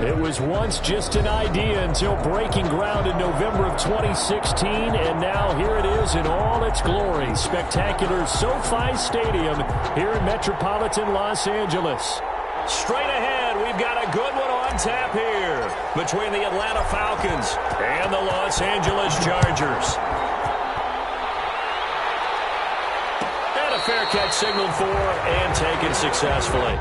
It was once just an idea until breaking ground in November of 2016, and now here it is in all its glory. Spectacular SoFi Stadium here in metropolitan Los Angeles. Straight ahead, we've got a good one on tap here between the Atlanta Falcons and the Los Angeles Chargers. And a fair catch signaled for and taken successfully.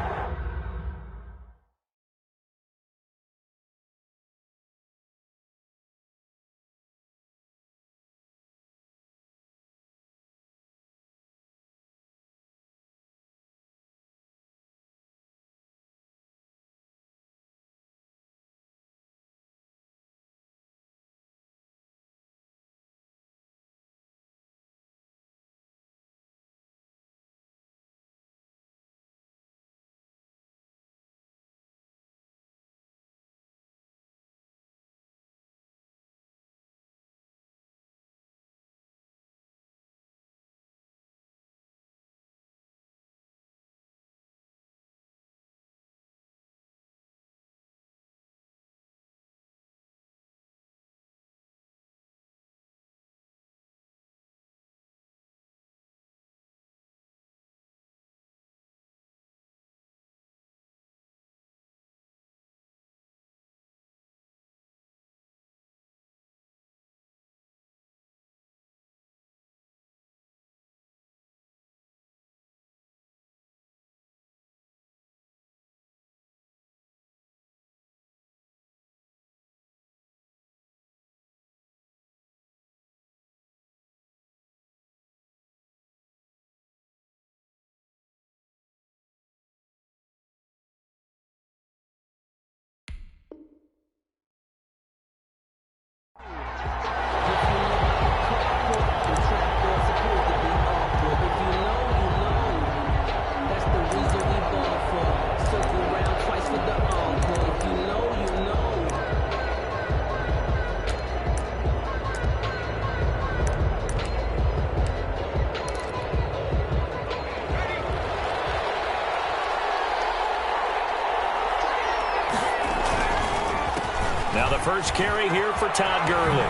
Now the first carry here for Todd Gurley.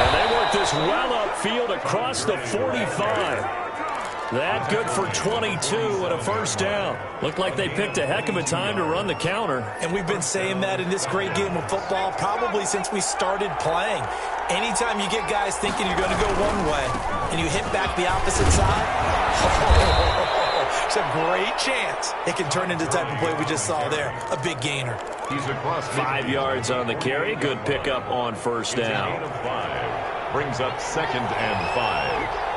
And they work this well upfield across the 45. That good for 22 and a first down. Looked like they picked a heck of a time to run the counter. And we've been saying that in this great game of football probably since we started playing. Anytime you get guys thinking you're going to go one way and you hit back the opposite side, it's a great chance it can turn into the type of play we just saw there, a big gainer. He's across 5 yards on the carry. Good pickup on first down. Brings up 2nd and 5.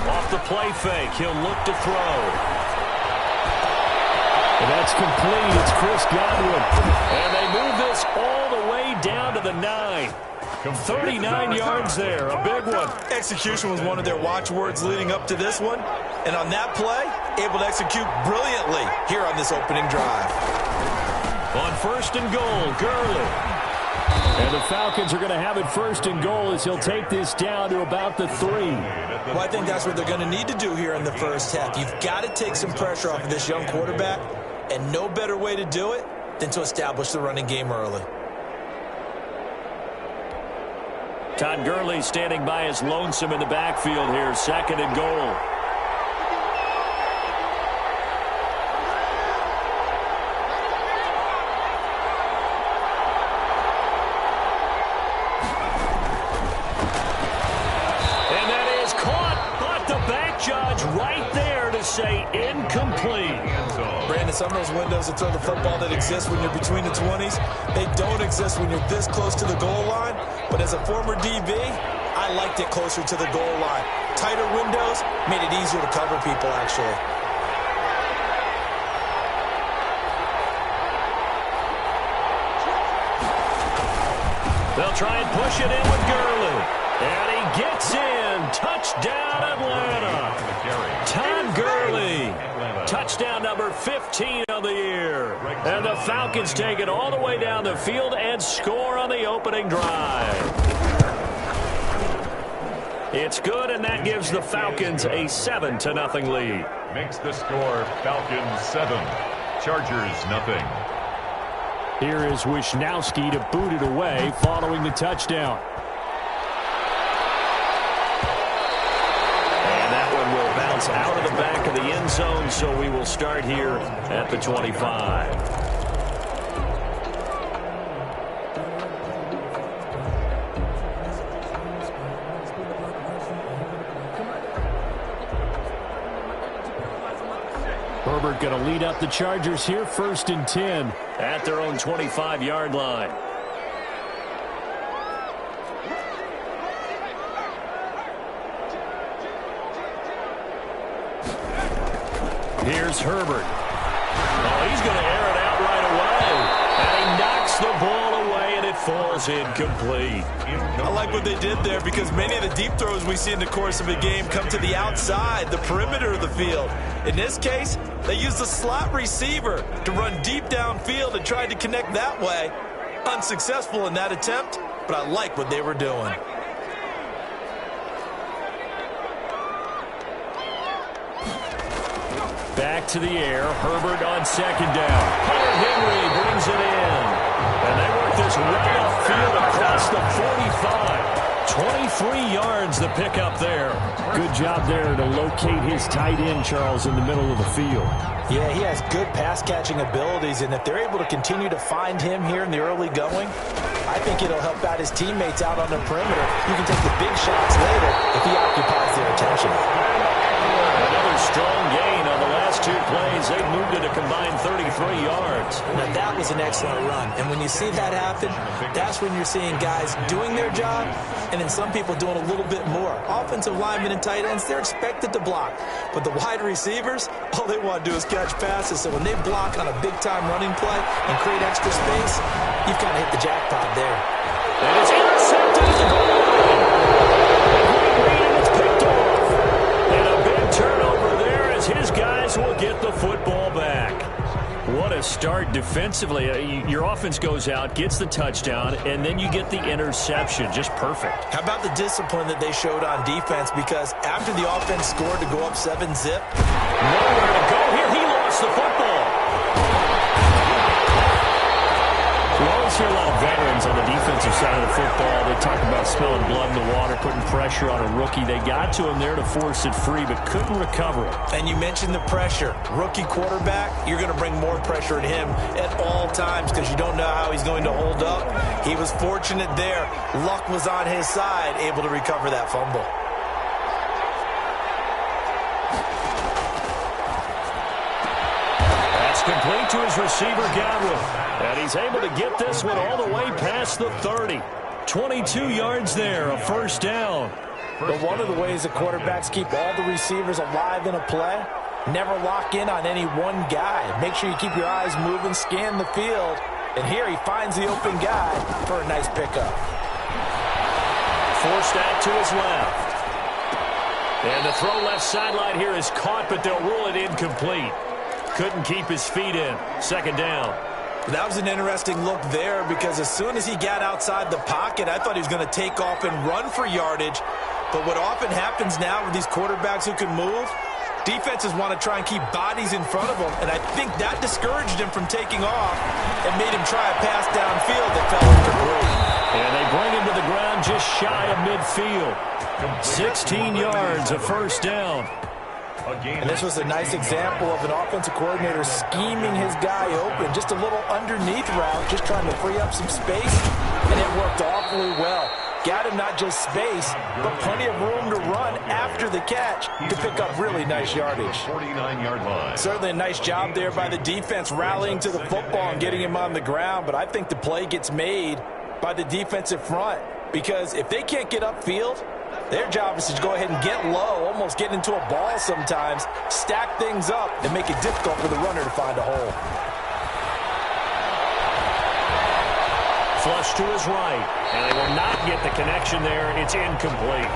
Off the play fake, he'll look to throw. And that's complete. It's Chris Godwin. And they move this all the way down to the 9. 39 yards there, a big one. Execution was one of their watchwords leading up to this one. And on that play, able to execute brilliantly here on this opening drive. On 1st and goal, Gurley. And the Falcons are going to have it 1st and goal as he'll take this down to about the 3. Well, I think that's what they're going to need to do here in the first half. You've got to take some pressure off of this young quarterback, and no better way to do it than to establish the running game early. Todd Gurley standing by his lonesome in the backfield here, 2nd and goal. Judge right there to say incomplete. Brandon, some of those windows to throw the football that exist when you're between the 20s, they don't exist when you're this close to the goal line. But as a former DB, I liked it closer to the goal line. Tighter windows made it easier to cover people, actually. They'll try and push it in with Gurley. And he gets in. Touchdown, Atlanta. Todd Gurley. Touchdown number 15 of the year. And the Falcons take it all the way down the field and score on the opening drive. It's good, and that gives the Falcons a 7-0 lead. Makes the score Falcons 7, Chargers nothing. Here is Wishnowski to boot it away following the touchdown. And that one will bounce out of the back of the end zone, so we will start here at the 25. Herbert going to lead up the Chargers here, 1st and 10 at their own 25-yard line. Here's Herbert. Oh, he's going to air it out right away. And he knocks the ball away, and it falls incomplete. I like what they did there because many of the deep throws we see in the course of a game come to the outside, the perimeter of the field. In this case, they used the slot receiver to run deep downfield and tried to connect that way. Unsuccessful in that attempt, but I like what they were doing. Back to the air. Herbert on 2nd down. Hunter Henry brings it in. And they work this right upfield across the 45. 23 yards the pickup there. Good job there to locate his tight end, Charles, in the middle of the field. Yeah, he has good pass-catching abilities, and if they're able to continue to find him here in the early going, I think it'll help out his teammates out on the perimeter. You can take the big shots later if he occupies their attention. Another strong gain on the last 2 plays. They've moved it a combined 33 yards. Now, that was an excellent run, and when you see that happen, that's when you're seeing guys doing their job, and then some people doing a little bit more. Offensive linemen and tight ends, they're expected to block, but the wide receivers, all they want to do is catch passes, so when they block on a big-time running play and create extra space, you've kind of hit the jackpot there. And it's intercepted at the goal line. And it's picked off. And a big turnover there as his guys will get the football back. What a start defensively. Your offense goes out, gets the touchdown, and then you get the interception. Just perfect. How about the discipline that they showed on defense? Because after the offense scored to go up 7-zip. Nowhere to go here. He lost the football. We always hear a lot of veterans on the defensive side of the football. They talk about smelling blood in the water, putting pressure on a rookie. They got to him there to force it free, but couldn't recover it. And you mentioned the pressure. Rookie quarterback, you're going to bring more pressure at him at all times because you don't know how he's going to hold up. He was fortunate there. Luck was on his side, able to recover that fumble. That's complete to his receiver, Godwin. And he's able to get this one all the way past the 30. 22 yards there, a 1st down. But one of the ways the quarterbacks keep all the receivers alive in a play, never lock in on any one guy. Make sure you keep your eyes moving, scan the field. And here he finds the open guy for a nice pickup. Forced out to his left. And the throw left sideline here is caught, but they'll rule it incomplete. Couldn't keep his feet in. 2nd down. That was an interesting look there because as soon as he got outside the pocket, I thought he was going to take off and run for yardage. But what often happens now with these quarterbacks who can move, defenses want to try and keep bodies in front of them. And I think that discouraged him from taking off and made him try a pass downfield that fell incomplete. And they bring him to the ground just shy of midfield. 16 yards, a 1st down. And this was a nice example of an offensive coordinator scheming his guy open. Just a little underneath route, just trying to free up some space. And it worked awfully well. Got him not just space, but plenty of room to run after the catch to pick up really nice yardage. 49-yard line. Certainly a nice job there by the defense rallying to the football and getting him on the ground. But I think the play gets made by the defensive front. Because if they can't get upfield, their job is to go ahead and get low, almost get into a ball sometimes, stack things up, and make it difficult for the runner to find a hole. Flush to his right, and they will not get the connection there. It's incomplete.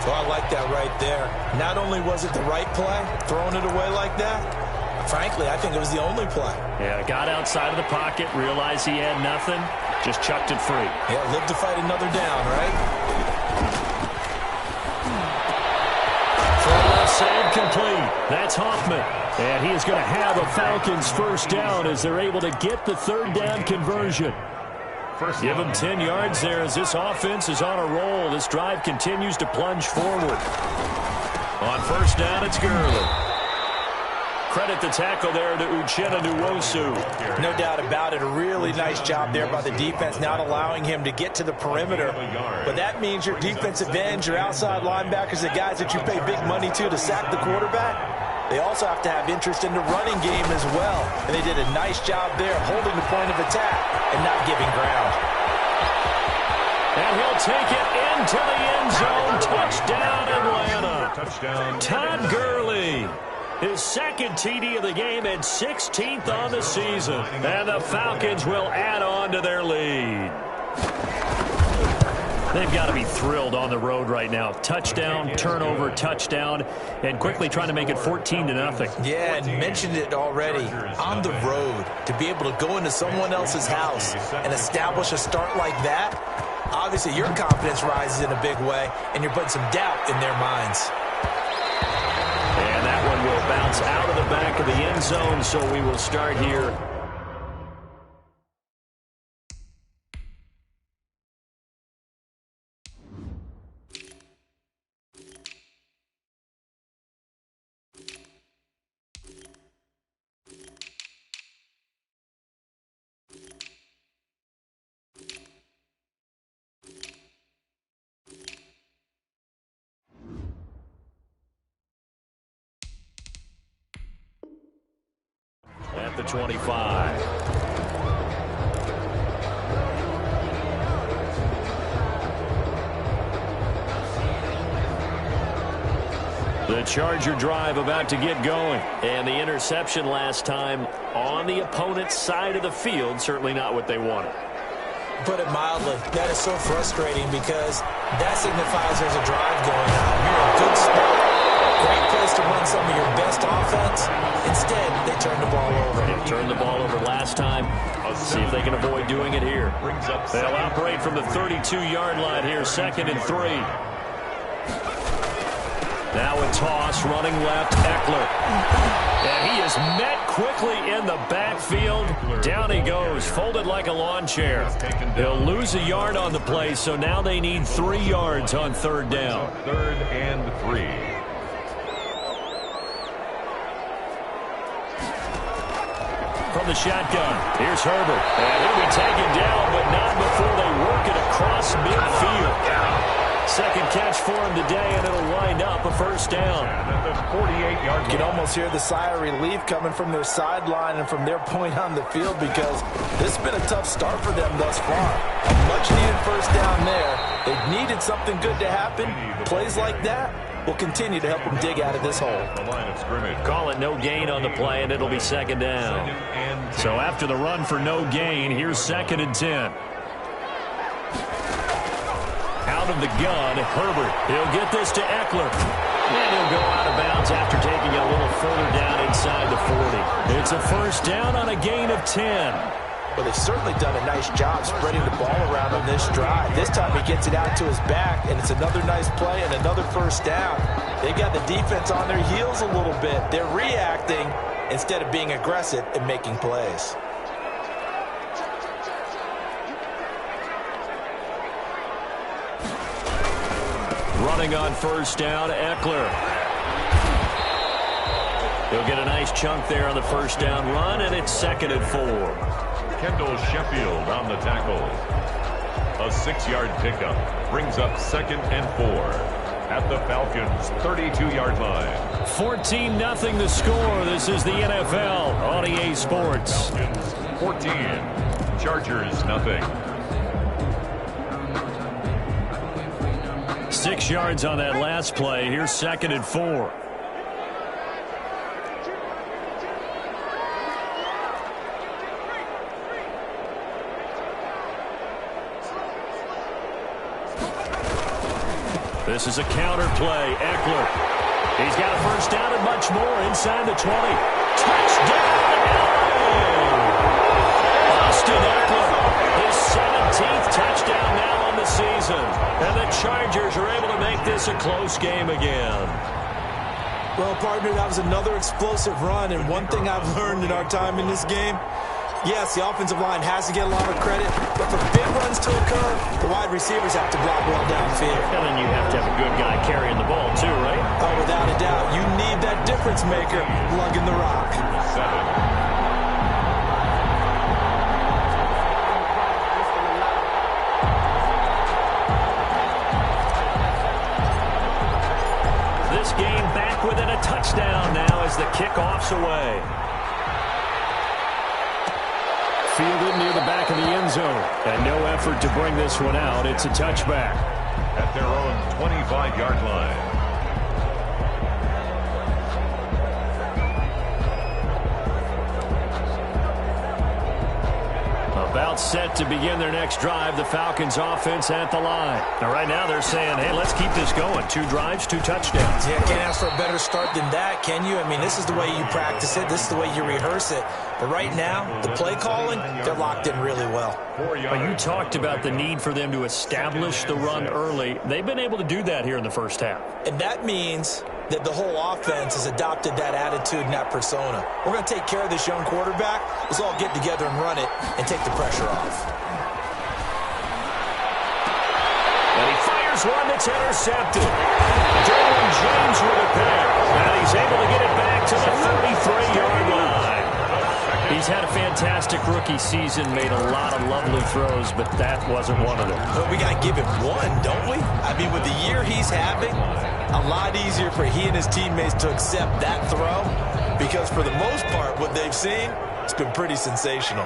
So I like that right there. Not only was it the right play, throwing it away like that, frankly, I think it was the only play. Yeah, got outside of the pocket, realized he had nothing, just chucked it free. Yeah, live to fight another down, right? Incomplete. That's Hoffman. And he is going to have a Falcons first down as they're able to get the third down conversion. Give them 10 yards there as this offense is on a roll. This drive continues to plunge forward. On first down, it's Gurley. Credit the tackle there to Uchenna Nwosu. No doubt about it. A really nice job there by the defense, not allowing him to get to the perimeter. But that means your defensive ends, your outside linebackers, the guys that you pay big money to sack the quarterback, they also have to have interest in the running game as well. And they did a nice job there holding the point of attack and not giving ground. And he'll take it into the end zone. Touchdown, Atlanta. Touchdown. Todd Gurley. His second TD of the game and 16th on the season. And the Falcons will add on to their lead. They've got to be thrilled on the road right now. Touchdown, turnover, touchdown, and quickly trying to make it 14-0. Yeah, and mentioned it already. On the road, to be able to go into someone else's house and establish a start like that, obviously your confidence rises in a big way, and you're putting some doubt in their minds. And that one will bounce out of the back of the end zone, so we will start here. At the 25. The Charger drive about to get going. And the interception last time on the opponent's side of the field, certainly not what they wanted. Put it mildly, that is so frustrating because that signifies there's a drive going on. You're in a good spot. Great place to run some of your best offense. Instead, they turn the ball over. They turned the ball over last time. See if they can avoid doing it here. They'll operate from the 32-yard line here, 2nd and 3. Now a toss, running left, Eckler. And he is met quickly in the backfield. Down he goes, folded like a lawn chair. He'll lose a yard on the play, so now they need 3 yards on third down. 3rd and 3. From the shotgun, here's Herbert. And he'll be taken down, but not before they work it across midfield. Second catch for him today, and it'll wind up a first down. At the 48-yard line. You can almost hear the sigh of relief coming from their sideline and from their point on the field because this has been a tough start for them thus far. A much-needed first down there. They've needed something good to happen. Plays like that will continue to help them dig out of this hole. The line of scrimmage. Call it no gain on the play, and it'll be second down. So after the run for no gain, here's 2nd and 10. Out of the gun, Herbert. He'll get this to Eckler. And he'll go out of bounds after taking a little further down inside the 40. It's a first down on a gain of 10. Well, they've certainly done a nice job spreading the ball around on this drive. This time he gets it out to his back, and it's another nice play and another first down. They got the defense on their heels a little bit. They're reacting instead of being aggressive and making plays. Running on first down, Eckler. He'll get a nice chunk there on the first down run, and it's 2nd and 4. Kendall Sheffield on the tackle. A 6-yard pickup brings up 2nd and 4 at the Falcons' 32-yard line. 14-0 the score. This is the NFL on EA Sports. Falcons 14, Chargers nothing. 6 yards on that last play. Here's 2nd and 4. This is a counter play. Eckler. He's got a first down and much more inside the 20. Touchdown, LA! Austin Eckler, his 17th touchdown now on the season. And the Chargers are able to make this a close game again. Well, partner, that was another explosive run, and one thing I've learned in our time in this game, yes, the offensive line has to get a lot of credit, but for big runs to occur, the wide receivers have to block well downfield. And then you have to have a good guy carrying the ball too, right? Oh, without a doubt. You need that difference maker lugging the rock. 7. This game back within a touchdown now as the kickoff's away. Fielded near the back of the end zone. And no effort to bring this one out. It's a touchback. At their own 25-yard line. About set to begin their next drive, the Falcons offense at the line. Now right now they're saying, hey, let's keep this going. 2 drives, 2 touchdowns. Yeah, can't ask for a better start than that, can you? I mean, this is the way you practice it. This is the way you rehearse it. But right now, the play calling, they're locked in really well. But you talked about the need for them to establish the run early. They've been able to do that here in the first half. And that means that the whole offense has adopted that attitude and that persona. We're going to take care of this young quarterback. Let's all get together and run it and take the pressure off. And he fires one that's intercepted. Derwin James with a pick. And he's able to get it back to the 33-yard line. He's had a fantastic rookie season, made a lot of lovely throws, but that wasn't one of them. But we got to give him one, don't we? I mean, with the year he's having, a lot easier for he and his teammates to accept that throw because for the most part, what they've seen, it's been pretty sensational.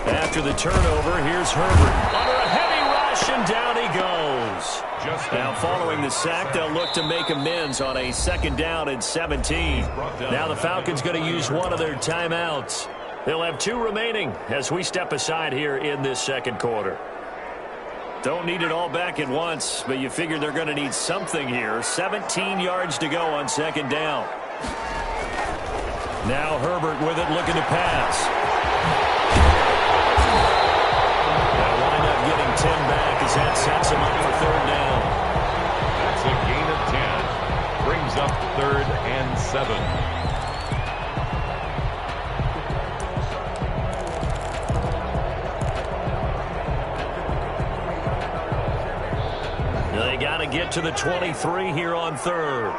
After the turnover, here's Herbert. Under a heavy rush, and down he goes. Now following the sack, they'll look to make amends on a 2nd down and 17. Now the Falcons going to use one of their timeouts. They'll have 2 remaining as we step aside here in this second quarter. Don't need it all back at once, but you figure they're going to need something here. 17 yards to go on 2nd down. Now Herbert with it, looking to pass. They'll wind up getting 10 back as that sets him up for 3rd down. That's a gain of 10. Brings up 3rd and 7. They got to get to the 23 here on 3rd.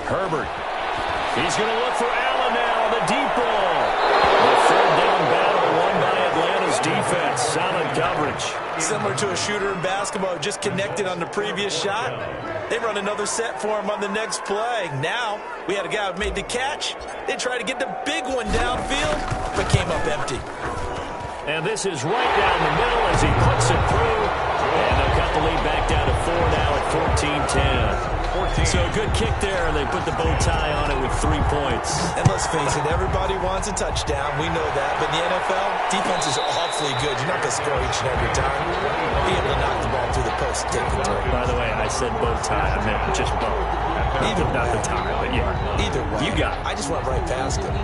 Herbert. He's going to look for Allen now, the deep ball. The 3rd down battle won by Atlanta's defense. Solid coverage. Similar to a shooter in basketball, just connected on the previous shot. They run another set for him on the next play. Now, we had a guy who made the catch. They tried to get the big one downfield, but came up empty. And this is right down the middle as he puts it through. And they'll cut the lead back down to 4 now at 14-10. So a good kick there. They put the bow tie on it with 3 points. And let's face it, everybody wants a touchdown. We know that. But in the NFL, defense is awfully good. You're not going to score each and every time. Be able to knock the ball through the post and take the turn. By the way, I said bow tie. I meant just bow. Either not the tie, but yeah. Either way. You got it. I just went right past him.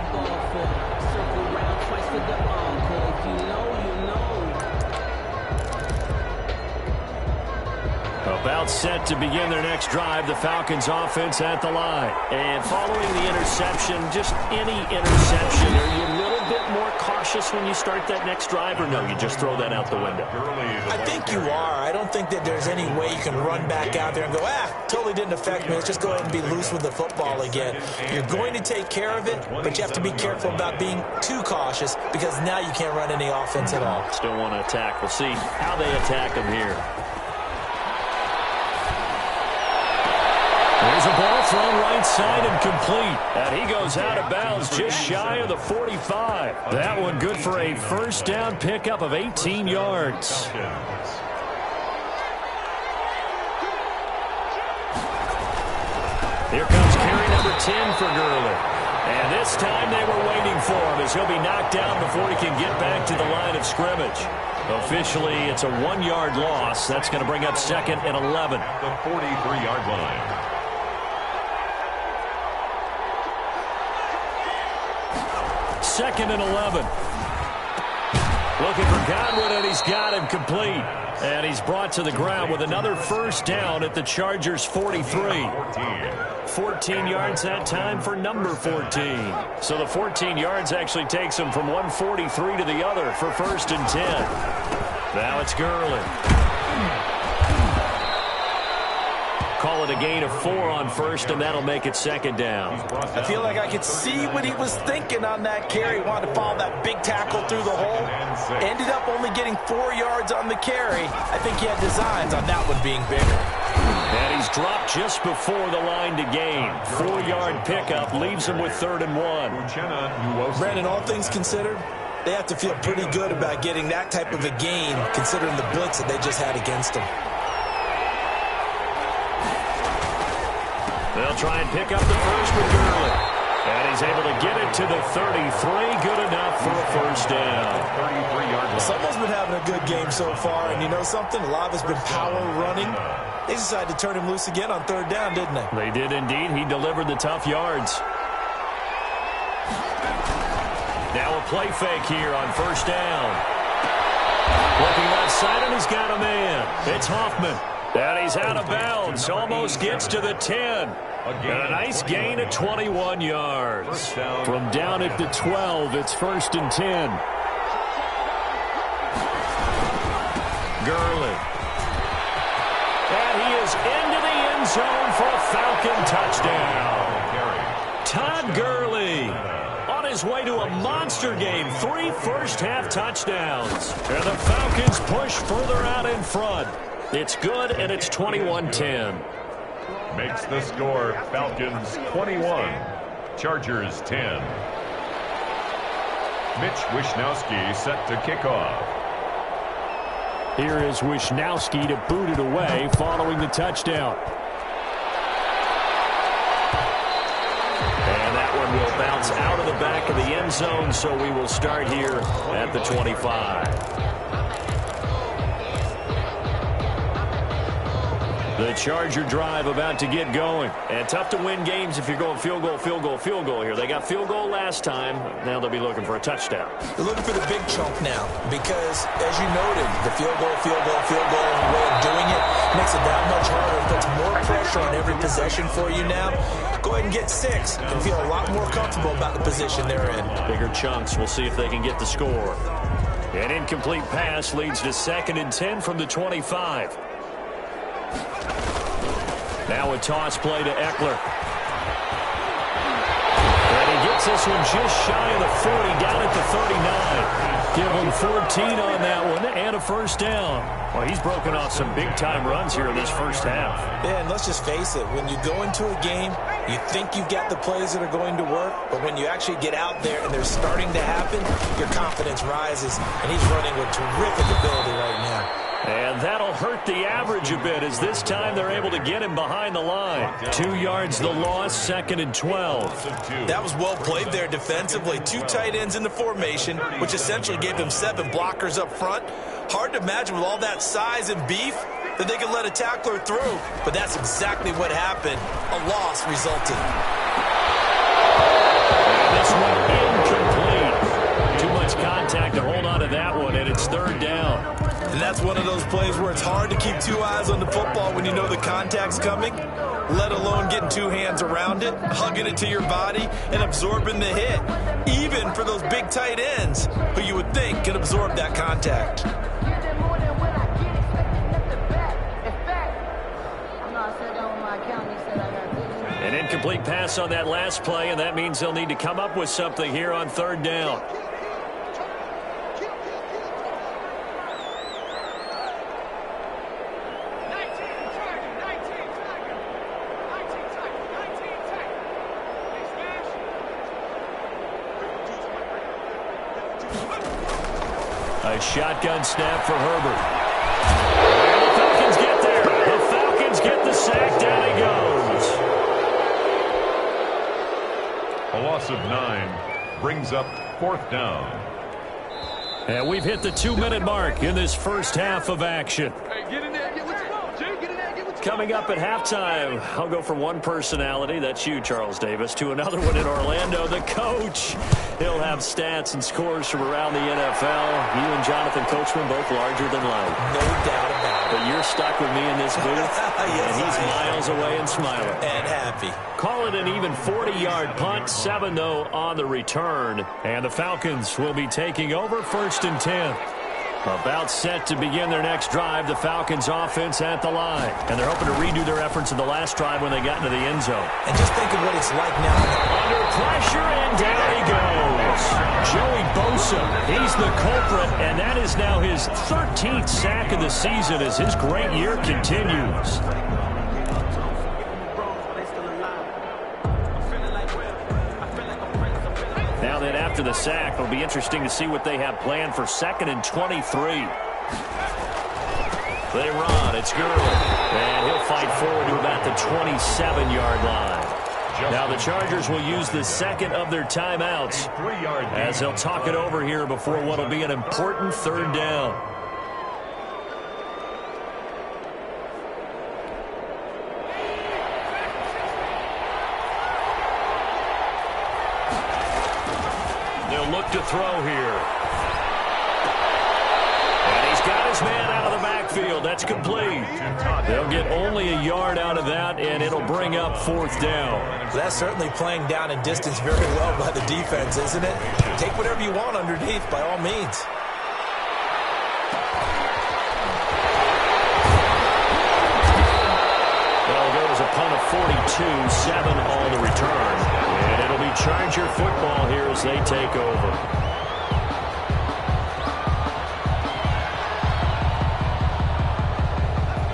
About set to begin their next drive, the Falcons offense at the line. And following the interception, just any interception, are you a little bit more cautious when you start that next drive, or no, you just throw that out the window? I think you are. I don't think that there's any way you can run back out there and go, totally didn't affect me. Let's just go ahead and be loose with the football again. You're going to take care of it, but you have to be careful about being too cautious because now you can't run any offense at all. Still want to attack. We'll see how they attack them here. There's a ball thrown right side and complete. And he goes out of bounds just shy of the 45. That one good for a 1st down pickup of 18 yards. Here comes carry number 10 for Gurley. And this time they were waiting for him as he'll be knocked down before he can get back to the line of scrimmage. Officially, it's a 1-yard loss. That's going to bring up 2nd and 11. The 43-yard line. 2nd and 11. Looking for Godwin, and he's got him complete. And he's brought to the ground with another first down at the Chargers' 43. 14 yards that time for number 14. So the 14 yards actually takes him from 143 to the other for 1st and 10. Now it's Gurley. Call it a gain of 4 on 1st, and that'll make it 2nd down. I feel like I could see what he was thinking on that carry. Wanted to follow that big tackle through the hole. Ended up only getting 4 yards on the carry. I think he had designs on that one being bigger. And he's dropped just before the line to gain. 4-yard pickup leaves him with 3rd and 1. Brandon, all things considered, they have to feel pretty good about getting that type of a gain considering the blitz that they just had against them. They'll try and pick up the first with Gurley. And he's able to get it to the 33. Good enough for a first down. 33-yard line. Someone's been having a good game so far, and you know something? A lot of it's been power running. They decided to turn him loose again on 3rd down, didn't they? They did indeed. He delivered the tough yards. Now a play fake here on 1st down. Looking left side, and he's got a man. It's Hoffman. And he's out of bounds. Almost gets to the 10. And a nice gain at 21 yards. From down at the 12, it's 1st and 10. Gurley. And he is into the end zone for a Falcon touchdown. Todd Gurley on his way to a monster game. 3 first-half touchdowns. And the Falcons push further out in front. It's good, and it's 21-10. Makes the score Falcons 21, Chargers 10. Mitch Wishnowsky set to kick off. Here is Wishnowsky to boot it away following the touchdown. And that one will bounce out of the back of the end zone, so we will start here at the 25. The Charger drive about to get going. And tough to win games if you're going field goal, field goal, field goal here. They got field goal last time. Now they'll be looking for a touchdown. They're looking for the big chunk now because, as you noted, the field goal, and the way of doing it makes it that much harder. It puts more pressure on every possession for you now. Go ahead and get 6 and feel a lot more comfortable about the position they're in. Bigger chunks. We'll see if they can get the score. An incomplete pass leads to 2nd and 10 from the 25. Now a toss play to Eckler. And he gets this one just shy of the 40, down at the 39. Give him 14 on that one and a first down. Well, he's broken off some big-time runs here in this first half. Yeah, and let's just face it. When you go into a game, you think you've got the plays that are going to work, but when you actually get out there and they're starting to happen, your confidence rises, and he's running with terrific ability right now. And that'll hurt the average a bit as this time they're able to get him behind the line. 2 yards the loss, 2nd and 12. That was well played there defensively. 2 tight ends in the formation, which essentially gave them 7 blockers up front. Hard to imagine with all that size and beef that they could let a tackler through, but that's exactly what happened. A loss resulted. And this one incomplete. Too much contact to hold on to that one, and it's 3rd down. And that's one of those plays where it's hard to keep 2 eyes on the football when you know the contact's coming, let alone getting 2 hands around it, hugging it to your body, and absorbing the hit, even for those big tight ends who you would think can absorb that contact. An incomplete pass on that last play, and that means they'll need to come up with something here on 3rd down. A shotgun snap for Herbert. And the Falcons get there. The Falcons get the sack. Down he goes. A loss of 9 brings up 4th down. And we've hit the 2-minute mark in this first half of action. Hey, get in there, get what you want, Jay. Get in there, get what Coming up at halftime, I'll go from one personality, that's you, Charles Davis, to another one in Orlando, the coach. He'll have stats and scores from around the NFL. You and Jonathan Coachman both larger than life. No doubt about it. But you're stuck with me in this booth, yes, and he's miles away and smiling. And happy. Call it an even 40-yard punt, 7 though on the return. And the Falcons will be taking over 1st and 10. About set to begin their next drive, the Falcons offense at the line. And they're hoping to redo their efforts in the last drive when they got into the end zone. And just think of what it's like now. Under pressure, and down he goes. Joey Bosa, he's the culprit, and that is now his 13th sack of the season as his great year continues. Now then, after the sack, it'll be interesting to see what they have planned for 2nd and 23. They run. It's Gurley. And he'll fight forward to about the 27-yard line. Now the Chargers will use the second of their timeouts as they'll talk it over here before what will be an important 3rd down. They'll look to throw here. And he's got his man out of the backfield. That's complete. They'll get only a yard out of that, and it'll bring up 4th down. That's certainly playing down in distance very well by the defense, isn't it? Take whatever you want underneath, by all means. Well, it goes a punt of 42, 7 on the return. And it'll be Charger football here as they take over.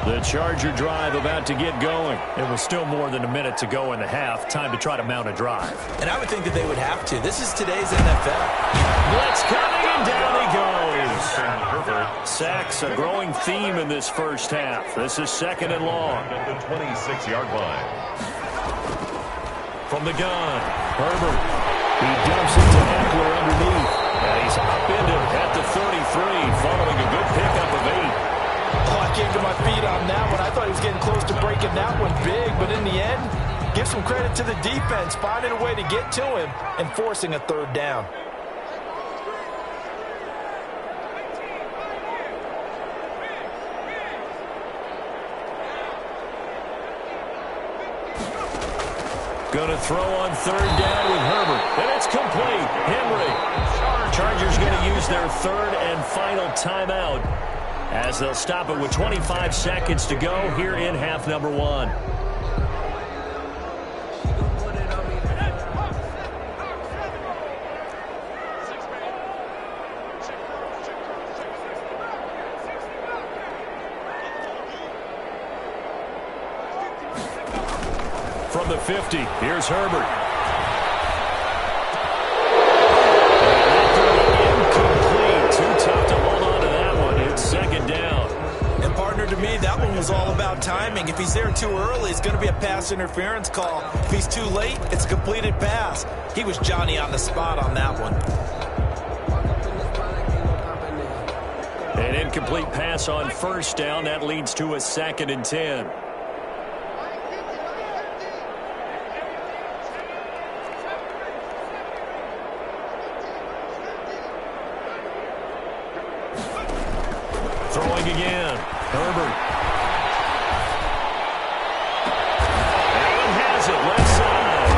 The Charger drive about to get going. It was still more than a minute to go in the half. Time to try to mount a drive. And I would think that they would have to. This is today's NFL. Blitz coming, and down he goes. Sacks, a growing theme in this first half. This is 2nd and long. At the 26-yard line. From the gun, Herbert. He dumps it to Eckler underneath. And he's upended at the 33, following a good pickup of 8. Oh, I came to my feet on that one. I thought he was getting close to breaking that one big, but in the end, give some credit to the defense, finding a way to get to him and forcing a 3rd down. Going to throw on 3rd down with Herbert. And it's complete. Henry. Chargers going to use their 3rd and final timeout as they'll stop it with 25 seconds to go here in half number 1. From the 50, here's Herbert. Incomplete. Too tough to hold on to that one. It's 2nd down. And partner, to me, that one was all about timing. If he's there too early, it's going to be a pass interference call. If he's too late, it's a completed pass. He was Johnny on the spot on that one. An incomplete pass on 1st down. That leads to a 2nd and 10. Throwing again. Herbert. Allen has it. Left side.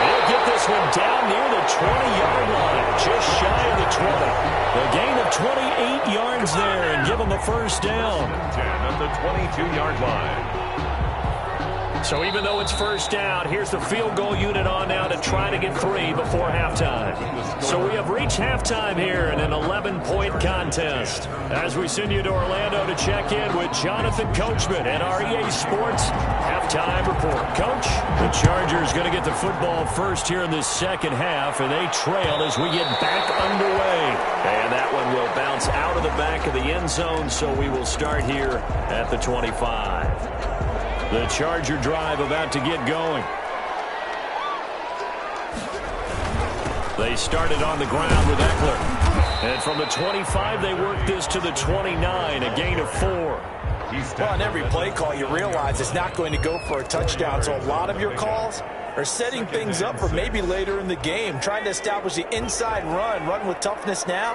They'll get this one down near the 20-yard line. Just shy of the 20. A gain of 28 yards there and give them a 1st down. 10 at the 22-yard line. So even though it's 1st down, here's the field goal unit on now to try to get 3 before halftime. So we have reached halftime here in an 11-point contest. As we send you to Orlando to check in with Jonathan Coachman and our EA Sports halftime report. Coach, the Chargers going to get the football first here in this 2nd half, and they trail as we get back underway. And that one will bounce out of the back of the end zone, so we will start here at the 25. The Charger drive about to get going. They started on the ground with Eckler. And from the 25, they work this to the 29, a gain of 4. Well, on every play call, you realize it's not going to go for a touchdown, so a lot of your calls are setting things up for maybe later in the game, trying to establish the inside run with toughness now,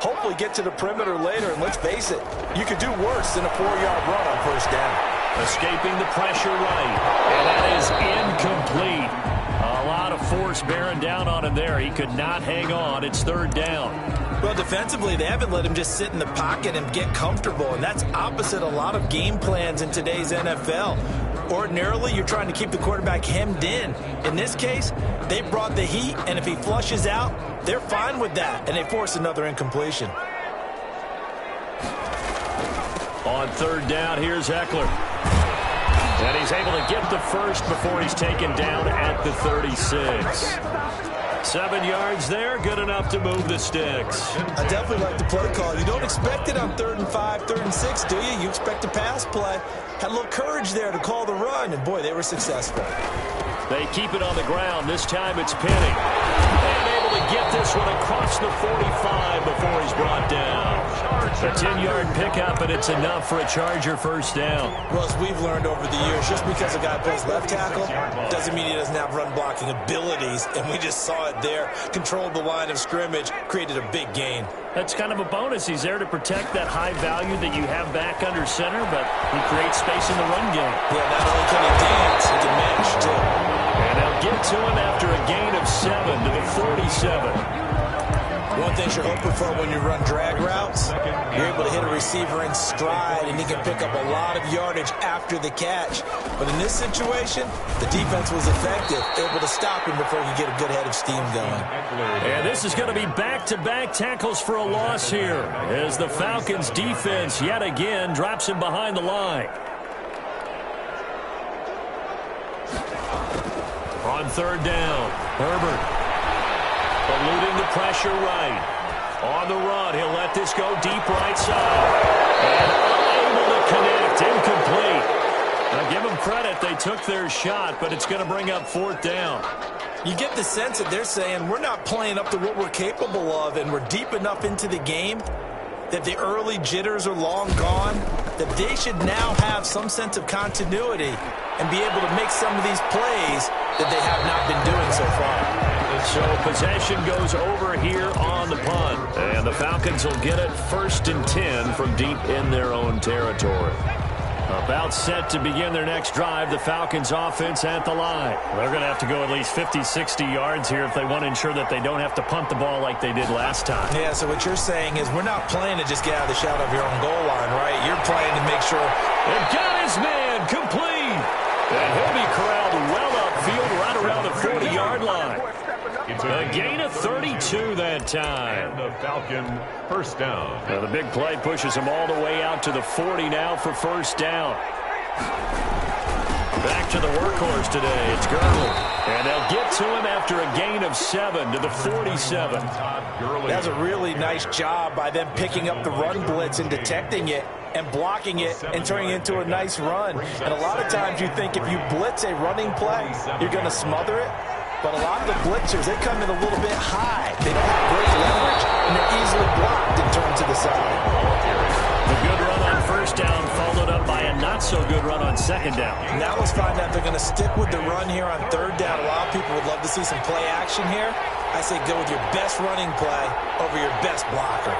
hopefully get to the perimeter later, and let's face it, you could do worse than a 4-yard run on first down. Escaping the pressure right, and that is incomplete. A lot of force bearing down on him there. He could not hang on. It's third down. Well, defensively, they haven't let him just sit in the pocket and get comfortable, and that's opposite a lot of game plans in today's NFL. Ordinarily, you're trying to keep the quarterback hemmed in. In this case, they brought the heat, and if he flushes out, they're fine with that, and they force another incompletion. On third down, here's Eckler. And he's able to get the first before he's taken down at the 36. 7 yards there, good enough to move the sticks. I definitely like the play call. You don't expect it on 3rd and 5, 3rd and 6, do you? You expect a pass play. Had a little courage there to call the run, and boy, they were successful. They keep it on the ground. This time it's Penny. And able to get this one across the 45 before he's brought down. A 10-yard pickup, and it's enough for a Charger first down. Well, as we've learned over the years, just because a guy plays left tackle doesn't mean he doesn't have run-blocking abilities, and we just saw it there. Controlled the line of scrimmage, created a big gain. That's kind of a bonus. He's there to protect that high value that you have back under center, but he creates space in the run game. Yeah, not only can he dance, he can match, too. And they'll get to him after a gain of 7 to the 47. One thing you're hoping for when you run drag routes, you're able to hit a receiver in stride, and he can pick up a lot of yardage after the catch. But in this situation, the defense was effective, able to stop him before he could get a good head of steam going. And this is going to be back-to-back tackles for a loss here, as the Falcons' defense yet again drops him behind the line. On third down, Herbert. Eluding the pressure right. On the run, he'll let this go deep right side. And unable to connect, incomplete. Now give them credit, they took their shot, but it's going to bring up 4th down. You get the sense that they're saying we're not playing up to what we're capable of, and we're deep enough into the game that the early jitters are long gone, that they should now have some sense of continuity and be able to make some of these plays that they have not been doing so far. So possession goes over here on the punt, and the Falcons will get it 1st and 10 from deep in their own territory. About set to begin their next drive, the Falcons offense at the line. They're going to have to go at least 50, 60 yards here if they want to ensure that they don't have to punt the ball like they did last time. Yeah, so what you're saying is we're not playing to just get out of the shadow of your own goal line, right? You're playing to make sure. They've got his man complete. And he'll be corralled well upfield right around the 40-yard line. A gain of 32 that time. And the Falcon first down. Now the big play pushes him all the way out to the 40 now for first down. Back to the workhorse today. It's Gurley. And they'll get to him after a gain of 7 to the 47. That's a really nice job by them picking up the run blitz and detecting it and blocking it and turning it into a nice run. And a lot of times you think if you blitz a running play, you're going to smother it. But a lot of the blitzers, they come in a little bit high. They don't have great leverage, and they're easily blocked and turned to the side. The good run on first down followed up by a not-so-good run on second down. Now let's find out if they're going to stick with the run here on third down. A lot of people would love to see some play action here. I say go with your best running play over your best blocker.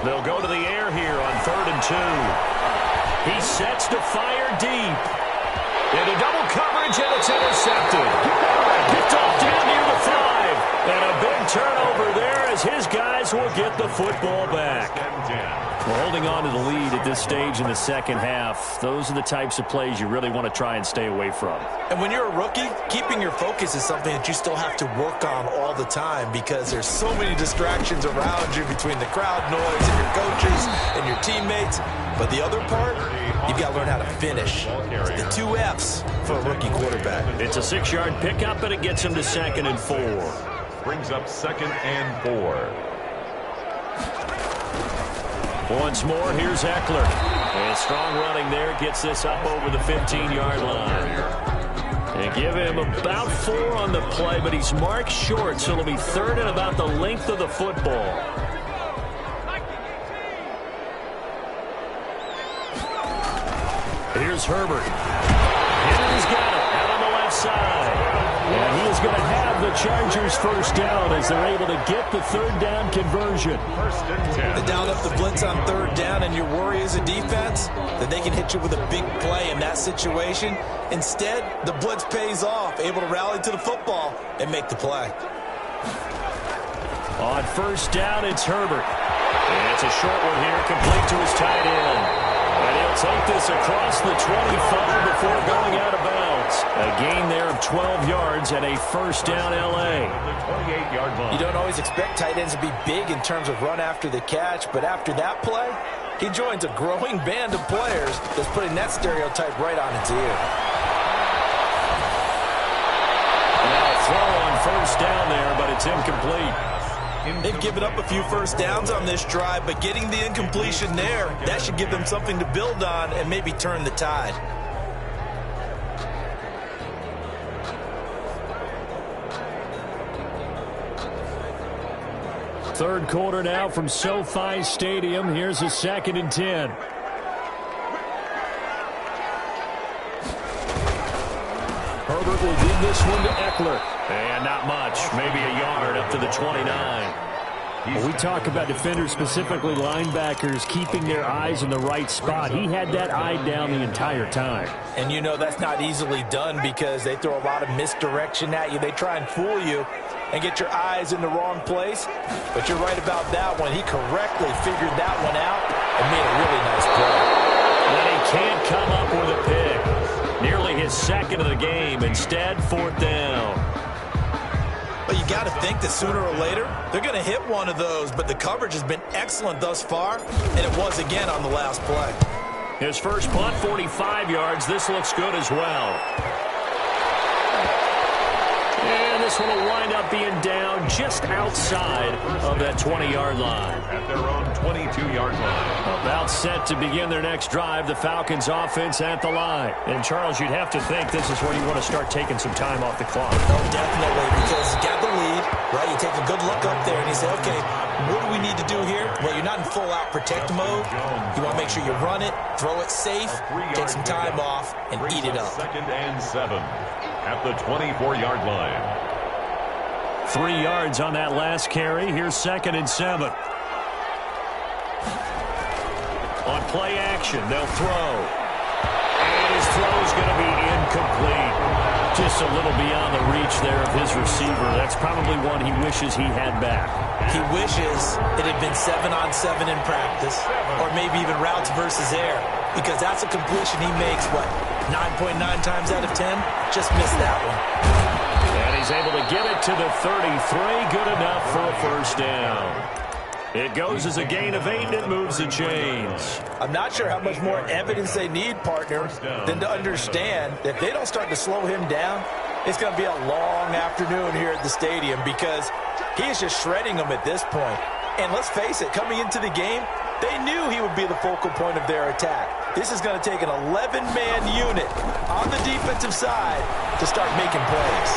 They'll go to the air here on 3rd and 2. He sets to fire deep. Into double coverage, and it's intercepted. Picked off down near the 5. And a big turnover there as his guys will get the football back. We're holding on to the lead at this stage in the second half. Those are the types of plays you really want to try and stay away from. And when you're a rookie, keeping your focus is something that you still have to work on all the time because there's so many distractions around you between the crowd noise and your coaches and your teammates. But the other part, you've got to learn how to finish. It's the 2 F's for a rookie quarterback. It's a 6-yard pickup, and it gets him to 2nd and 4. Brings up 2nd and 4. Once more, here's Eckler. And strong running there gets this up over the 15-yard line. They give him about 4 on the play, but he's marked short, so it'll be third and about the length of the football. Here's Herbert. Henry's got it out on the left side. And he is going to have the Chargers first down as they're able to get the third down conversion. They down up the blitz on third down, and your worry as a defense that they can hit you with a big play in that situation. Instead, the blitz pays off, able to rally to the football and make the play. On first down, it's Herbert. And it's a short one here, complete to his tight end. And he'll take this across the 25 before going out of bounds. A gain there of 12 yards and a first down L.A. You don't always expect tight ends to be big in terms of run after the catch, but after that play, he joins a growing band of players that's putting that stereotype right on its ear. Now a throw on first down there, but it's incomplete. They've given up a few first downs on this drive, but getting the incompletion there, that should give them something to build on and maybe turn the tide. Third quarter now from SoFi Stadium. Here's a 2nd and 10. Herbert will give this one to Eckler. And not much. Maybe a yard up to the 29. When we talk about defenders, specifically linebackers, keeping their eyes in the right spot, he had that eye down the entire time. And you know that's not easily done because they throw a lot of misdirection at you. They try and fool you and get your eyes in the wrong place. But you're right about that one. He correctly figured that one out and made a really nice play. And he can't come up with a pick. Nearly his second of the game. Instead, 4th down. But you got to think that sooner or later, they're going to hit one of those. But the coverage has been excellent thus far, and it was again on the last play. His first punt, 45 yards. This looks good as well. And this one will wind up being down just outside of that 20-yard line. At their own 22-yard line. About set to begin their next drive, the Falcons offense at the line. And, Charles, you'd have to think this is where you want to start taking some time off the clock. Oh, definitely, because you got the lead, right? You take a good look up there and you say, okay, what do we need to do here? Well, you're not in full-out protect mode. You want to make sure you run it, throw it safe, take some time off, and eat it up. 2nd and 7 at the 24-yard line. 3 yards on that last carry. Here's 2nd and 7. On play action, they'll throw. And his throw is going to be incomplete. Just a little beyond the reach there of his receiver. That's probably one he wishes he had back. He wishes it had been 7-on-7 in practice, or maybe even routes versus air, because that's a completion he makes, what, 9.9 times out of 10? Just missed that one. And he's able to get it to the 33. Good enough for a first down. It goes as a gain of 8, and it moves the chains. I'm not sure how much more evidence they need, partner, than to understand that if they don't start to slow him down, it's going to be a long afternoon here at the stadium because he is just shredding them at this point. And let's face it, coming into the game, they knew he would be the focal point of their attack. This is going to take an 11-man unit on the defensive side to start making plays.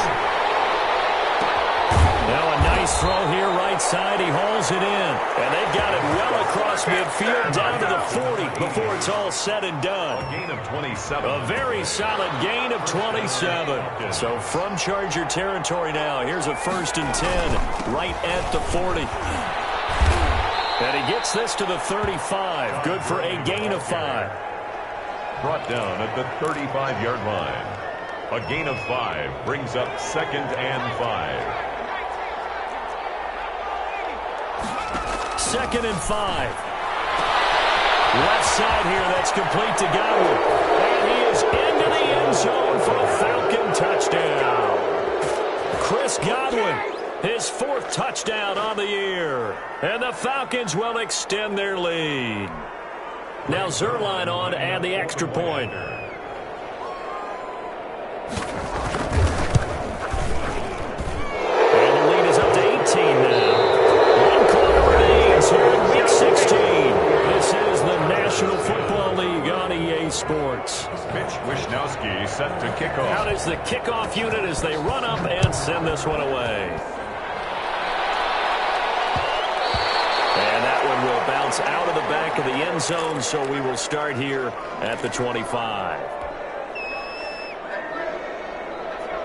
Now a nice throw here right side. He hauls it in. And they've got it well across midfield down to the 40 before it's all said and done. A gain of 27. A very solid gain of 27. So from Charger territory now, here's a 1st and 10 right at the 40. And he gets this to the 35. Good for a gain of 5. Brought down at the 35-yard line. A gain of 5 brings up 2nd and 5. 2nd and 5. Left side here, that's complete to Godwin. And he is into the end zone for a Falcon touchdown. Chris Godwin, his 4th touchdown on the year. And the Falcons will extend their lead. Now Zerline on to add the extra point. And the lead is up to 18 now. Here in Week 16. This is the National Football League Sports. Mitch Wisnowski set to kick off. Out is the kickoff unit as they run up and send this one away. And that one will bounce out of the back of the end zone, so we will start here at the 25.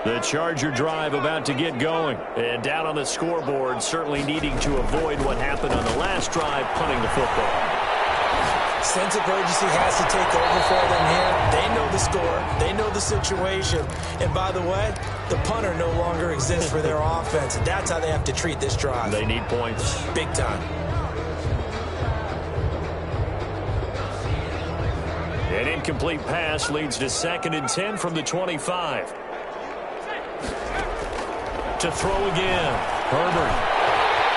The Charger drive about to get going. And down on the scoreboard, certainly needing to avoid what happened on the last drive, punting the football. Sense of urgency has to take over for them here. They know the score. They know the situation. And by the way, the punter no longer exists for their offense. And that's how they have to treat this drive. They need points. Big time. An incomplete pass leads to 2nd and 10 from the 25. To throw again, Herbert.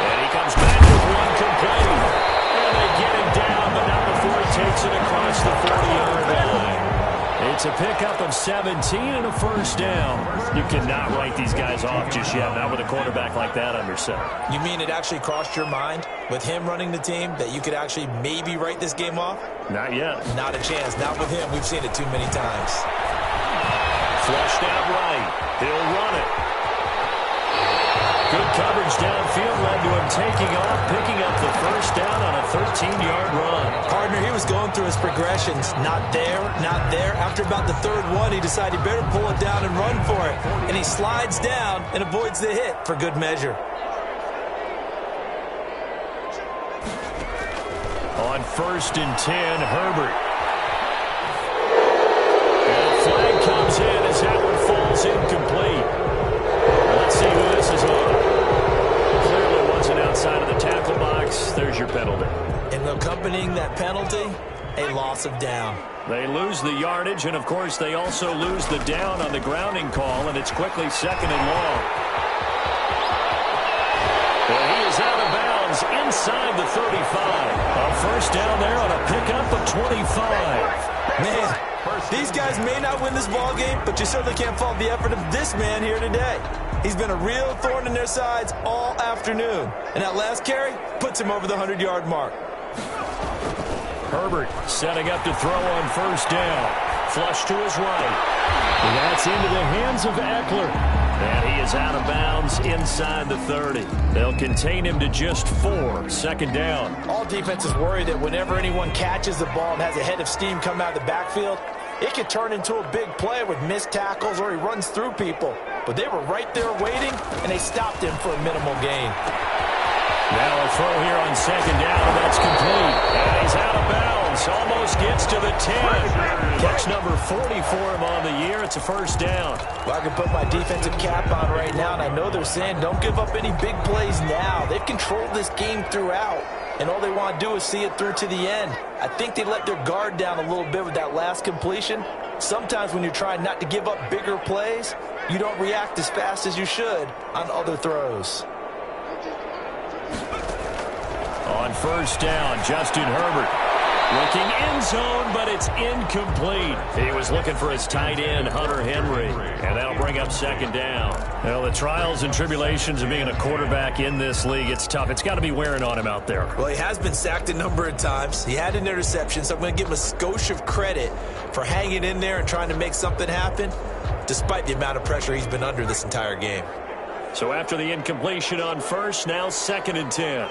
And he comes back with one complete. And they get him down, but not before he takes it across the 40-yard line. It's a pickup of 17 and a first down. You cannot write these guys off just yet, not with a quarterback like that under center. You mean it actually crossed your mind with him running the team that you could actually maybe write this game off? Not yet. Not a chance. Not with him. We've seen it too many times. Flushed out right. He'll run it. Good coverage downfield led to him taking off, picking up the first down on a 13-yard run. Partner, he was going through his progressions. Not there, not there. After about the third one, he decided he better pull it down and run for it. And he slides down and avoids the hit for good measure. On 1st and 10, Herbert. And a flag comes in as that one falls incomplete. Let's see who this is on. Clearly wasn't outside of the tackle box. There's your penalty. And accompanying that penalty, a loss of down. They lose the yardage, and of course they also lose the down on the grounding call, and it's quickly 2nd and long. And he is out of bounds inside the 35. A first down there on a pickup of 25. Man, these guys may not win this ball game, but you certainly can't fault the effort of this man here today. He's been a real thorn in their sides all afternoon. And that last carry puts him over the 100-yard mark. Herbert setting up to throw on first down. Flush to his right. And that's into the hands of Eckler. And he is out of bounds inside the 30. They'll contain him to just 4. 2nd down. All defenses worry that whenever anyone catches the ball and has a head of steam come out of the backfield, it could turn into a big play with missed tackles or he runs through people. But they were right there waiting, and they stopped him for a minimal gain. Now a throw here on 2nd down. That's complete. And he's out of bounds. Almost gets to the 10. Catch number 40 for him on the year. It's a first down. Well, I can put my defensive cap on right now, and I know they're saying don't give up any big plays now. They've controlled this game throughout, and all they want to do is see it through to the end. I think they let their guard down a little bit with that last completion. Sometimes when you're trying not to give up bigger plays, you don't react as fast as you should on other throws. On first down, Justin Herbert looking end zone, but it's incomplete. He was looking for his tight end, Hunter Henry, and that'll bring up 2nd down. Well, the trials and tribulations of being a quarterback in this league, it's tough. It's got to be wearing on him out there. Well, he has been sacked a number of times. He had an interception, so I'm going to give him a skosh of credit for hanging in there and trying to make something happen, despite the amount of pressure he's been under this entire game. So after the incompletion on first, now 2nd and 10.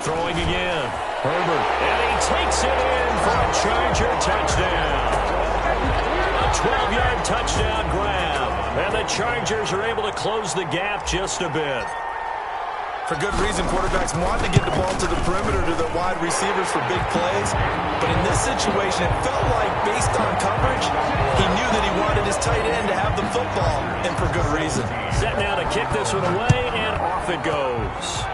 Throwing again, Herbert, and he takes it in for a Charger touchdown. A 12-yard touchdown grab, and the Chargers are able to close the gap just a bit. For good reason, quarterbacks want to get the ball to the perimeter to their wide receivers for big plays. But in this situation, it felt like, based on coverage, he knew that he wanted his tight end to have the football, and for good reason. Set now to kick this one away, and off it goes.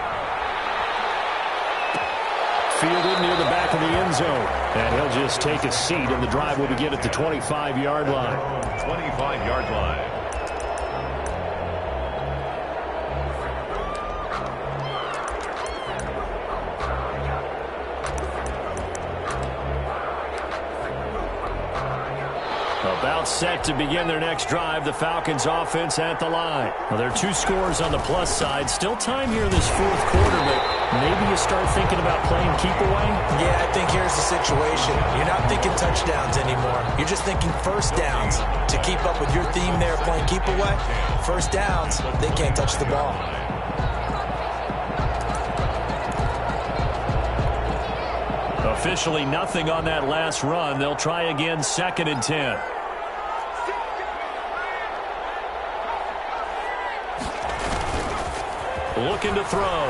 Fielded near the back of the end zone. And he'll just take a seat, and the drive will begin at the 25-yard line. 25-yard line. About 7 set to begin their next drive. The Falcons offense at the line. Well, there are 2 scores on the plus side. Still time here in this fourth quarter, but maybe you start thinking about playing keep away? Yeah, I think here's the situation. You're not thinking touchdowns anymore. You're just thinking first downs. To keep up with your theme there, playing keep away, first downs, they can't touch the ball. Officially nothing on that last run. They'll try again, 2nd and 10. Looking to throw.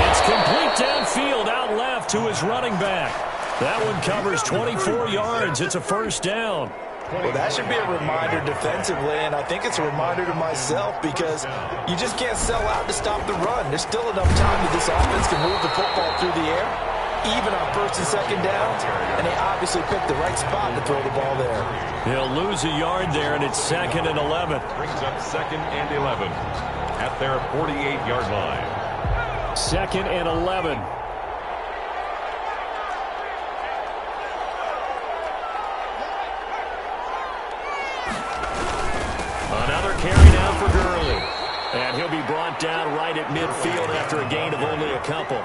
It's complete downfield, out left to his running back. That one covers 24 yards. It's a first down. Well, that should be a reminder defensively, and I think it's a reminder to myself because you just can't sell out to stop the run. There's still enough time that this offense can move the football through the air, even on 1st and 2nd downs, and they obviously picked the right spot to throw the ball there. He'll lose a yard there, and it's 2nd and 11. Brings up 2nd and 11 at their 48-yard line. 2nd and 11. Carry now for Gurley. And he'll be brought down right at midfield after a gain of only a couple.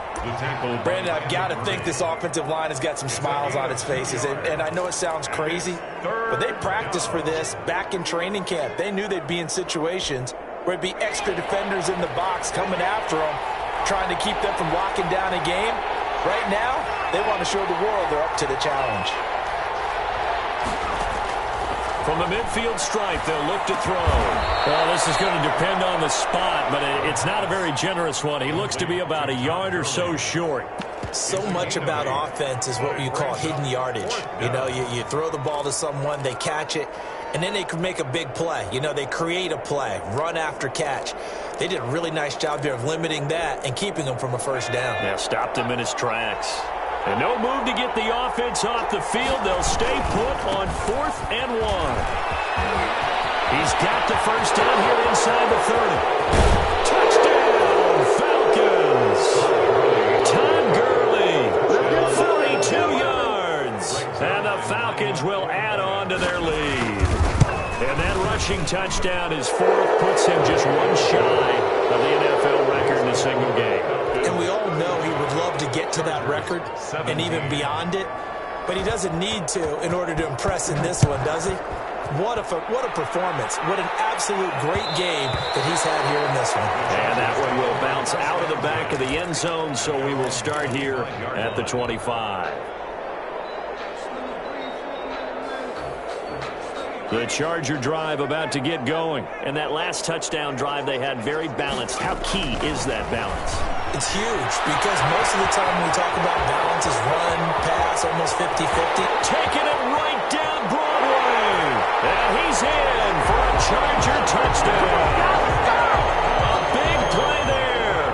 Brandon, I've got to think this offensive line has got some smiles on its faces. And I know it sounds crazy, but they practiced for this back in training camp. They knew they'd be in situations where it'd be extra defenders in the box coming after them, trying to keep them from locking down a game. Right now, they want to show the world they're up to the challenge. From the midfield stripe, they'll look to throw. Well, this is going to depend on the spot, but it's not a very generous one. He looks to be about a yard or so short. So much about offense is what you call hidden yardage. You know, you throw the ball to someone, they catch it, and then they can make a big play. You know, they create a play, run after catch. They did a really nice job there of limiting that and keeping him from a first down. Yeah, stopped him in his tracks. And no move to get the offense off the field. They'll stay put on 4th and 1. He's got the first down here inside the 30. Touchdown, Falcons. Todd Gurley, 42 yards. And the Falcons will add on to their lead. And that rushing touchdown is 4th, puts him just one shy of the NFL record in a single game. And we all know he would love to get to that record and even beyond it, but he doesn't need to in order to impress in this one, does he? What a performance. What an absolute great game that he's had here in this one. And that one will bounce out of the back of the end zone, so we will start here at the 25. The Charger drive about to get going. And that last touchdown drive they had very balanced. How key is that balance? It's huge because most of the time when we talk about balance is run, pass, almost 50-50. Taking it right down Broadway. And he's in for a Charger touchdown. A big play there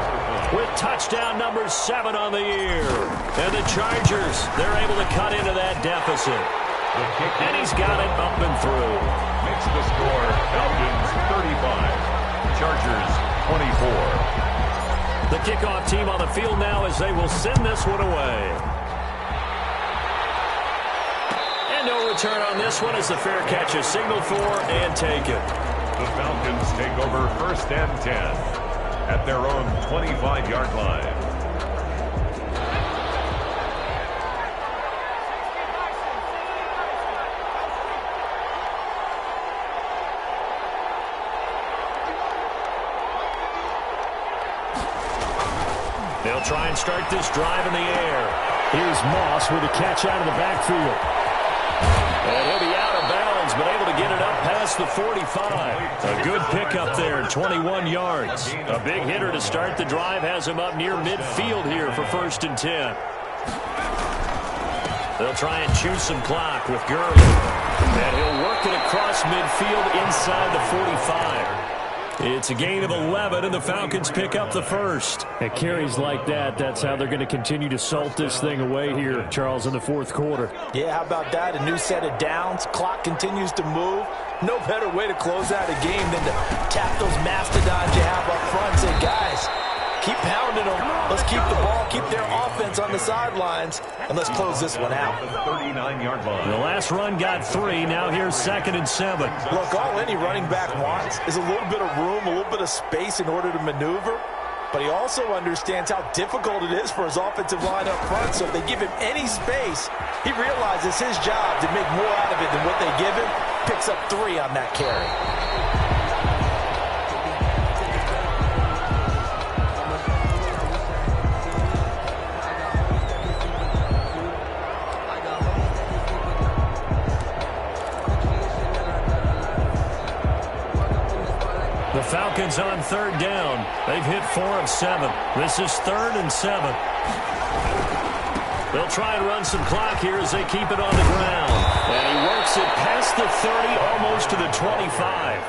with touchdown number 7 on the year. And the Chargers, they're able to cut into that deficit. And he's got it up and through. Makes the score Falcons 35, Chargers 24. The kickoff team on the field now as they will send this one away. And no return on this one as the fair catch is signaled for and taken. The Falcons take over 1st and 10 at their own 25-yard line. They'll try and start this drive in the air. Here's Moss with a catch out of the backfield. And he'll be out of bounds, but able to get it up past the 45. A good pickup there, 21 yards. A big hitter to start the drive has him up near midfield here for 1st and 10. They'll try and choose some clock with Gurley. And he'll work it across midfield inside the 45. It's a gain of 11, and the Falcons pick up the first. At carries like that, that's how they're going to continue to salt this thing away here, Charles, in the 4th quarter. Yeah, how about that? A new set of downs. Clock continues to move. No better way to close out a game than to tap those mastodons you have up front and say, guys, Keep pounding them. Let's keep the ball, keep their offense on the sidelines, and let's close this one out. The 39-yard line. The last run got 3. Now here's 2nd and 7. Look, all any running back wants is a little bit of room, a little bit of space in order to maneuver. But he also understands how difficult it is for his offensive line up front. So if they give him any space, he realizes his job to make more out of it than what they give him. Picks up 3 on that carry. The Falcons on 3rd down. They've hit 4 of 7. This is 3rd and 7. They'll try and run some clock here as they keep it on the ground. And he works it past the 30, almost to the 25.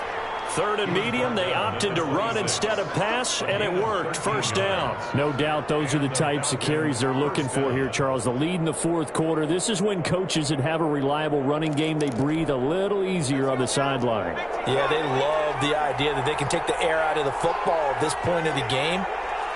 3rd and medium, they opted to run instead of pass, and it worked. 1st down. No doubt those are the types of carries they're looking for here, Charles. The lead in the 4th quarter. This is when coaches that have a reliable running game, they breathe a little easier on the sideline. Yeah, they love the idea that they can take the air out of the football at this point of the game.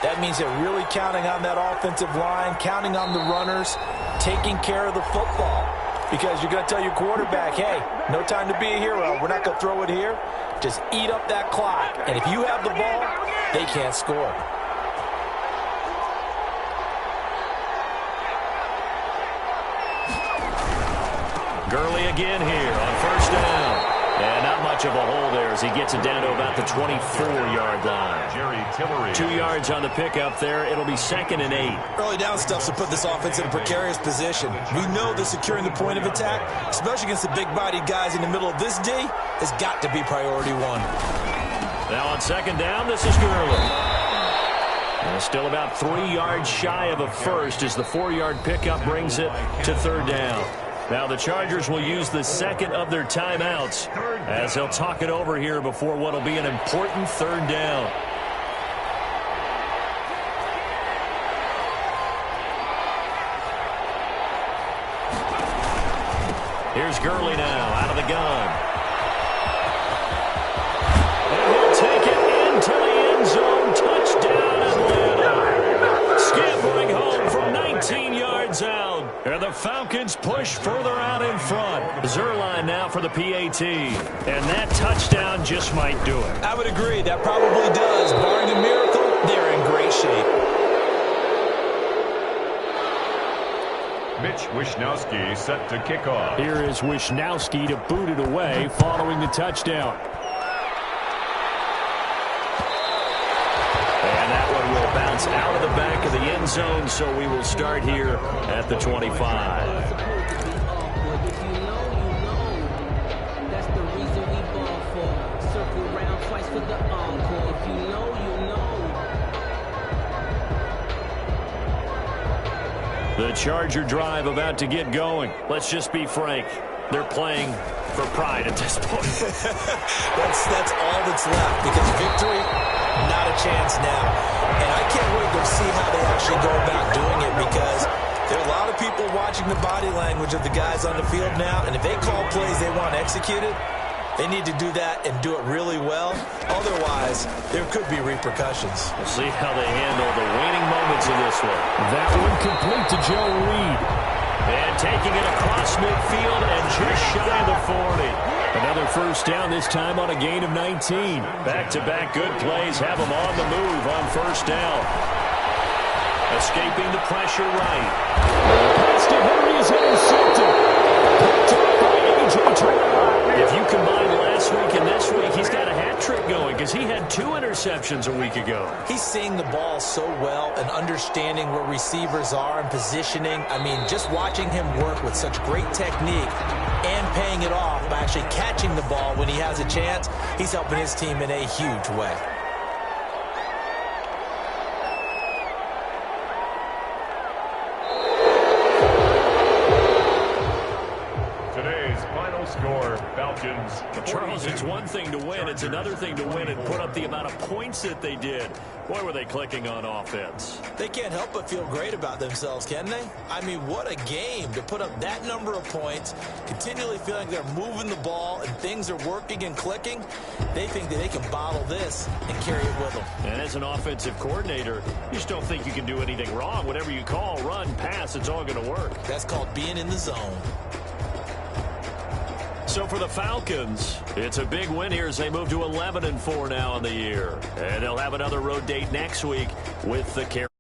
That means they're really counting on that offensive line, counting on the runners, taking care of the football. Because you're going to tell your quarterback, hey, no time to be a hero. We're not going to throw it here. Just eat up that clock. And if you have the ball, they can't score. Gurley again here on 1st down. And not much of a hole there as he gets it down to about the 24-yard line. Jerry Tillery. 2 yards on the pickup there. It'll be 2nd and 8. Early down stuff to put this offense in a precarious position. We know that securing the point of attack, especially against the big-bodied guys in the middle of this D, has got to be priority 1. Now on 2nd down, this is Gurley. And still about 3 yards shy of a first as the 4-yard pickup brings it to 3rd down. Now the Chargers will use the 2nd of their timeouts as they'll talk it over here before what will be an important 3rd down. Here's Gurley now out of the gun. And he'll take it into the end zone. Touchdown Atlanta. Scampering home from 19 yards out. And the Falcons push further out in front. Zerline now for the PAT. And that touchdown just might do it. I would agree. That probably does. Barring a miracle, they're in great shape. Mitch Wishnowsky set to kick off. Here is Wishnowsky to boot it away following the touchdown. And that one will bounce out of the back of the end zone, so we will start here at the 25. The Charger drive about to get going. Let's just be frank. They're playing for pride at this point. that's all that's left, because victory, not a chance now. And I can't wait to see how they actually go about doing it, because there are a lot of people watching the body language of the guys on the field now, and if they call plays they want executed, they need to do that and do it really well. Otherwise, there could be repercussions. We'll see how they handle the waning moments in this one. That one complete to Joe Reed. And taking it across midfield and just shy of the 40. Another 1st down, this time on a gain of 19. Back-to-back good plays have them on the move on 1st down. Escaping the pressure right. Pass to Henry is intercepted. Picked up by A.J. Terrell. If you combine last week and this week, he's got a hat trick going because he had 2 interceptions a week ago. He's seeing the ball so well and understanding where receivers are and positioning. I mean, just watching him work with such great technique and paying it off by actually catching the ball when he has a chance, he's helping his team in a huge way. Today's final score, Falcons. Charles, it's one thing to win. It's another thing to win and put up the amount of points that they did. Boy, were they clicking on offense. They can't help but feel great about themselves, can they? I mean, what a game to put up that number of points, continually feeling they're moving the ball and things are working and clicking. They think that they can bottle this and carry it with them. And as an offensive coordinator, you just don't think you can do anything wrong. Whatever you call, run, pass, it's all going to work. That's called being in the zone. So for the Falcons, it's a big win here as they move to 11-4 now in the year. And they'll have another road date next week with the Carolina.